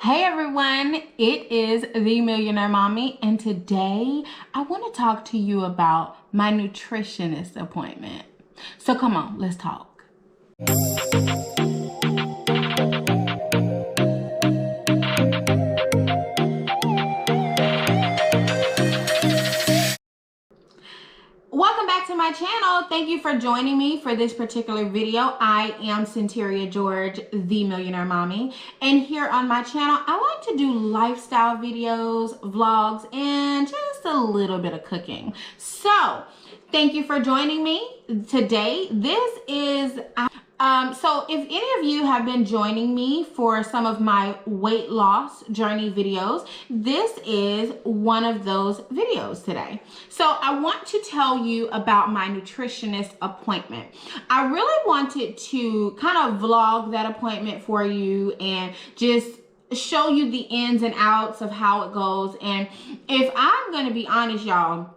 Hey everyone, it is the Millionaire Mommy, and today I want to talk to you about my nutritionist appointment. So come on, let's talk. Welcome back to my channel. Thank you for joining me for this particular video. I am Centeria George, the Millionaire Mommy, and here on my channel, I like to do lifestyle videos, vlogs, and just a little bit of cooking. So, thank you for joining me today. This is so if any of you have been joining me for some of my weight loss journey videos, this is one of those videos today. So I want to tell you about my nutritionist appointment. I really wanted to kind of vlog that appointment for you and just show you the ins and outs of how it goes. And if I'm going to be honest, y'all,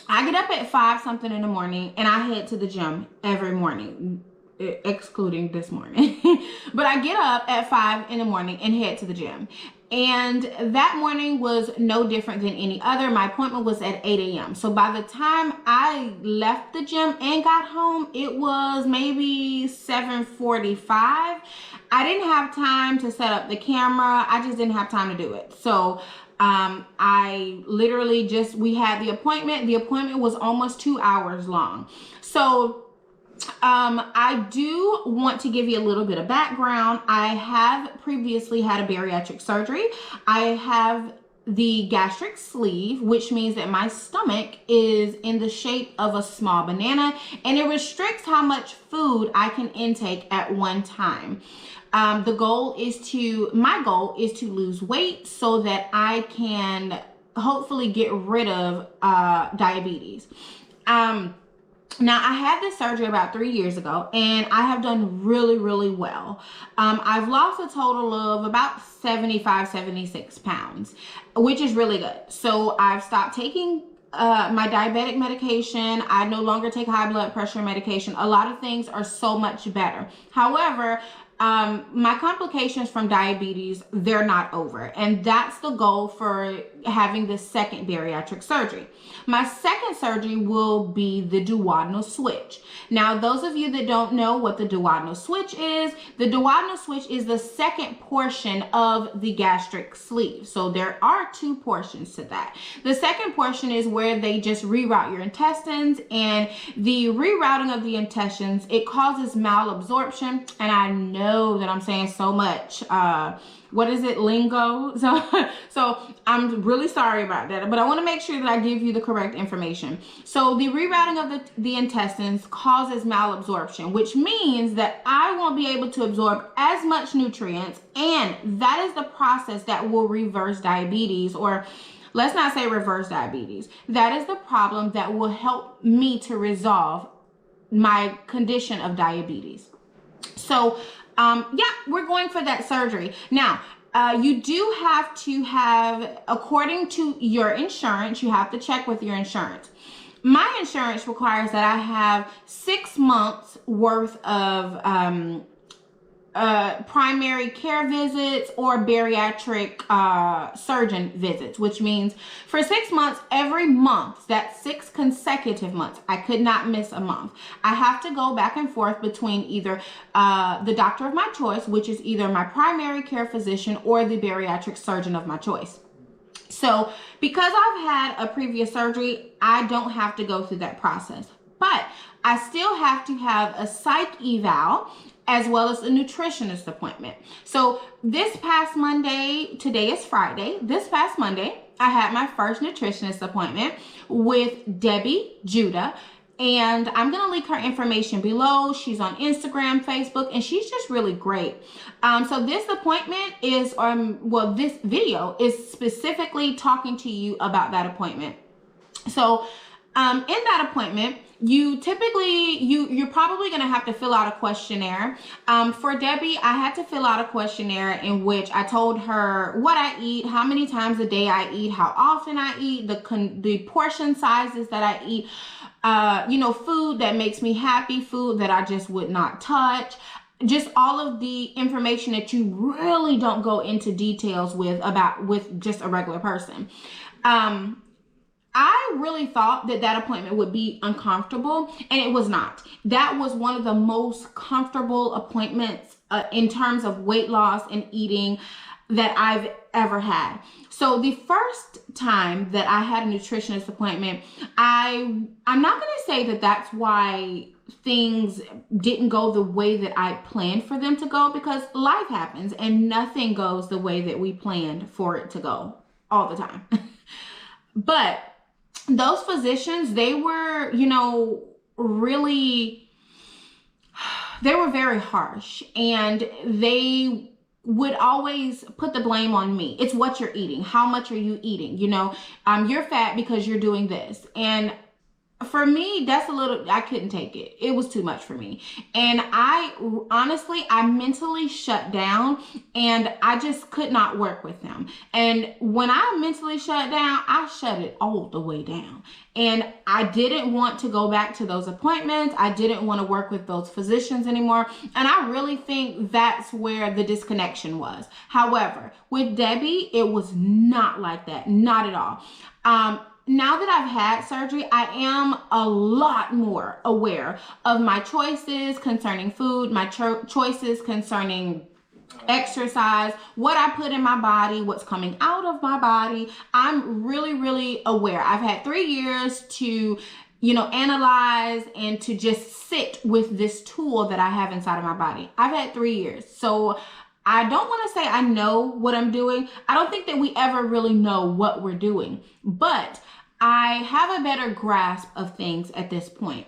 I get up at 5 something in the morning and I head to the gym every morning, excluding this morning. But I get up at 5 in the morning and head to the gym. And that morning was no different than any other. My appointment was at 8 a.m. So by the time I left the gym and got home, it was maybe 7:45. I didn't have time to set up the camera. I just didn't have time to do it. So I literally we had the appointment. The appointment was almost 2 hours long. So I do want to give you a little bit of background. I have previously had a bariatric surgery. I have the gastric sleeve, which means that my stomach is in the shape of a small banana, and it restricts how much food I can intake at one time. My goal is to lose weight so that I can hopefully get rid of diabetes. Now, I had this surgery about 3 years ago, and I have done really, really well. I've lost a total of about 76 pounds, which is really good. So I've stopped taking my diabetic medication. I no longer take high blood pressure medication. A lot of things are so much better. However, my complications from diabetes, they're not over. And that's the goal for having the second bariatric surgery. My second surgery will be the duodenal switch. Now, those of you that don't know what the duodenal switch is the second portion of the gastric sleeve. So there are two portions to that. The second portion is where they just reroute your intestines, and the rerouting of the intestines, it causes malabsorption. And I know that I'm saying so much lingo. So I'm really sorry about that, but I want to make sure that I give you the correct information. So the rerouting of the intestines causes malabsorption, which means that I won't be able to absorb as much nutrients, and that is the process that will reverse diabetes, or let's not say reverse diabetes. That is the problem that will help me to resolve my condition of diabetes. So we're going for that surgery. Now, you do have to have, according to your insurance, you have to check with your insurance. My insurance requires that I have 6 months worth of primary care visits or bariatric surgeon visits, which means for 6 months, every month, that's 6 consecutive months, I could not miss a month. I have to go back and forth between either the doctor of my choice, which is either my primary care physician or the bariatric surgeon of my choice. So because I've had a previous surgery, I don't have to go through that process, but I still have to have a psych eval as well as a nutritionist appointment. So this past Monday, today is Friday, this past Monday, I had my first nutritionist appointment with Debbie Judah, and I'm gonna link her information below. She's on Instagram, Facebook, and she's just really great. So this appointment is, this video is specifically talking to you about that appointment. So in that appointment, you're probably going to have to fill out a questionnaire. For Debbie, I had to fill out a questionnaire in which I told her what I eat, how many times a day I eat, how often I eat, the portion sizes that I eat, food that makes me happy, food that I just would not touch. just all of the information that you really don't go into details with just a regular person. I really thought that appointment would be uncomfortable, and it was not. That was one of the most comfortable appointments in terms of weight loss and eating that I've ever had. So the first time that I had a nutritionist appointment, I'm not going to say that that's why things didn't go the way that I planned for them to go, because life happens and nothing goes the way that we planned for it to go all the time. But those physicians, they were, really, they were very harsh, and they would always put the blame on me. It's what you're eating. How much are you eating? You're fat because you're doing this. And for me, I couldn't take it. It was too much for me. And I mentally shut down, and I just could not work with them. And when I mentally shut down, I shut it all the way down. And I didn't want to go back to those appointments. I didn't want to work with those physicians anymore. And I really think that's where the disconnection was. However, with Debbie, it was not like that. Not at all. Now that I've had surgery, I am a lot more aware of my choices concerning food, my choices concerning exercise, what I put in my body, what's coming out of my body. I'm really, really aware. I've had 3 years to, analyze and to just sit with this tool that I have inside of my body. I've had 3 years. So I don't want to say I know what I'm doing. I don't think that we ever really know what we're doing, but I have a better grasp of things at this point.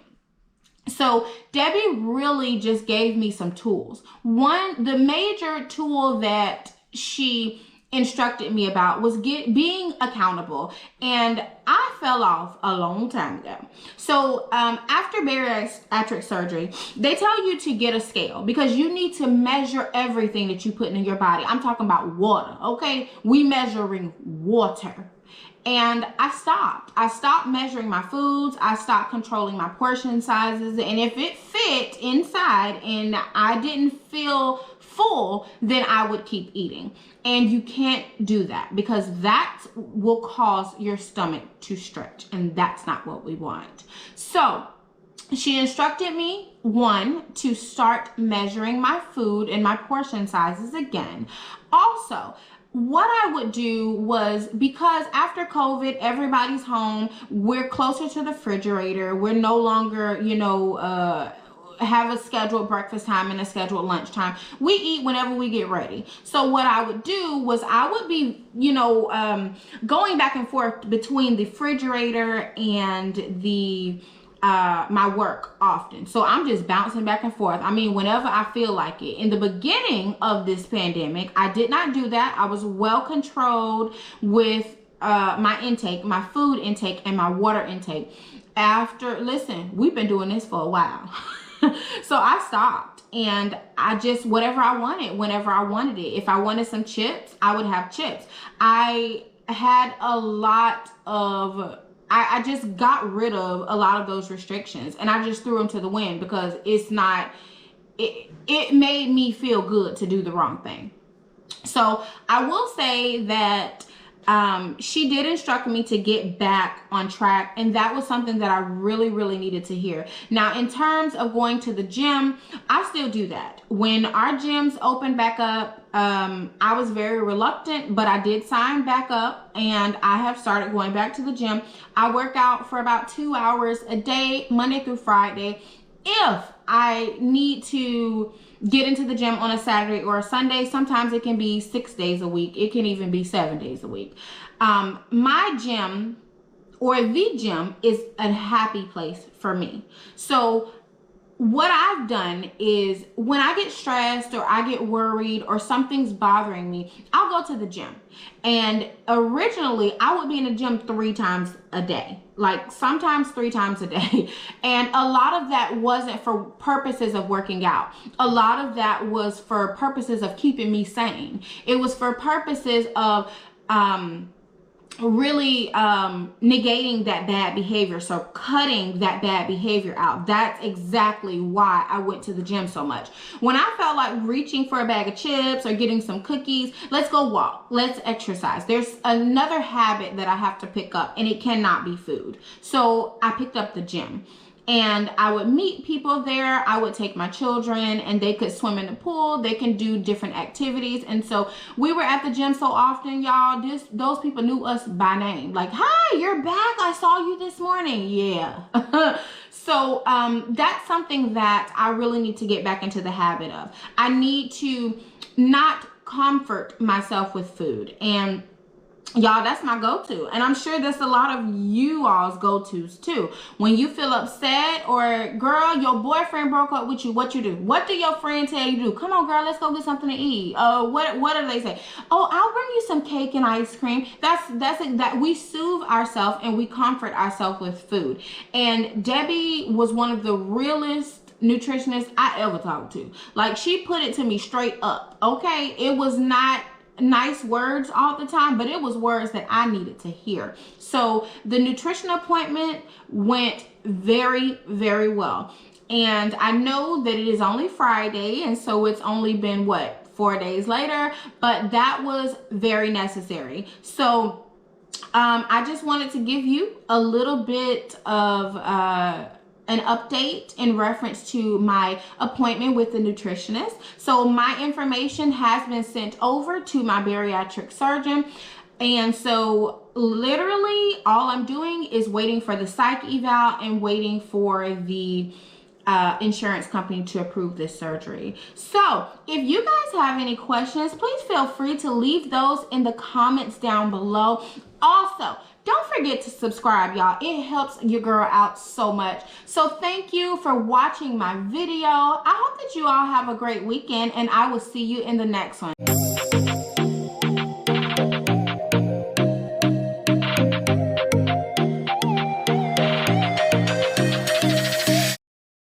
So Debbie really just gave me some tools. The major tool that she instructed me about was being accountable, and I fell off a long time ago. So after bariatric surgery, they tell you to get a scale because you need to measure everything that you put in your body. I'm talking about water, okay? We measuring water. And I stopped measuring my foods. I stopped controlling my portion sizes. And if it fit inside and I didn't feel full, then I would keep eating. And you can't do that because that will cause your stomach to stretch. And that's not what we want. So she instructed me, 1, to start measuring my food and my portion sizes again. Also, what I would do was, because after COVID, everybody's home, we're closer to the refrigerator. We're no longer, have a scheduled breakfast time and a scheduled lunch time. We eat whenever we get ready. So what I would do was I would be, going back and forth between the refrigerator and the my work often. So I'm just bouncing back and forth. I mean, whenever I feel like it. In the beginning of this pandemic, I did not do that. I was well controlled with my intake, my food intake, and my water intake. Listen, we've been doing this for a while. So I stopped, and I just, whatever I wanted, whenever I wanted it. If I wanted some chips, I would have chips. I had a lot of I just got rid of a lot of those restrictions, and I just threw them to the wind because it made me feel good to do the wrong thing. So I will say that she did instruct me to get back on track, and that was something that I really, really needed to hear. Now, in terms of going to the gym, I still do that. When our gyms opened back up, I was very reluctant, but I did sign back up, and I have started going back to the gym. I work out for about 2 hours a day, Monday through Friday. If I need to get into the gym on a Saturday or a Sunday, sometimes it can be 6 days a week. It can even be 7 days a week. My gym, or the gym, is a happy place for me. So what I've done is, when I get stressed or I get worried or something's bothering me, I'll go to the gym. And originally, I would be in the gym 3 times a day, like sometimes 3 times a day. And a lot of that wasn't for purposes of working out. A lot of that was for purposes of keeping me sane. It was for purposes of really negating that bad behavior, so cutting that bad behavior out. That's exactly why I went to the gym so much. When I felt like reaching for a bag of chips or getting some cookies, let's go walk, let's exercise. There's another habit that I have to pick up, and it cannot be food. So I picked up the gym. And I would meet people there. I would take my children and they could swim in the pool. They can do different activities. And so we were at the gym so often, y'all, those people knew us by name. Like, hi, you're back. I saw you this morning. Yeah. So that's something that I really need to get back into the habit of. I need to not comfort myself with food. And y'all, that's my go-to. And I'm sure that's a lot of you all's go-tos too. When you feel upset, or girl, your boyfriend broke up with you, what you do? What do your friend tell you to do? Come on, girl, let's go get something to eat. What do they say? Oh, I'll bring you some cake and ice cream. That's it. That we soothe ourselves and we comfort ourselves with food. And Debbie was one of the realest nutritionists I ever talked to. Like, she put it to me straight up. Okay, it was not nice words all the time, but it was words that I needed to hear. So the nutrition appointment went very, very well. And I know that it is only Friday, and so it's only been 4 days later, but that was very necessary. So I just wanted to give you a little bit of an update in reference to my appointment with the nutritionist. So my information has been sent over to my bariatric surgeon. And so literally all I'm doing is waiting for the psych eval and waiting for the insurance company to approve this surgery. So if you guys have any questions, please feel free to leave those in the comments down below. Also, don't forget to subscribe, y'all. It helps your girl out so much. So thank you for watching my video. I hope that you all have a great weekend, and I will see you in the next one.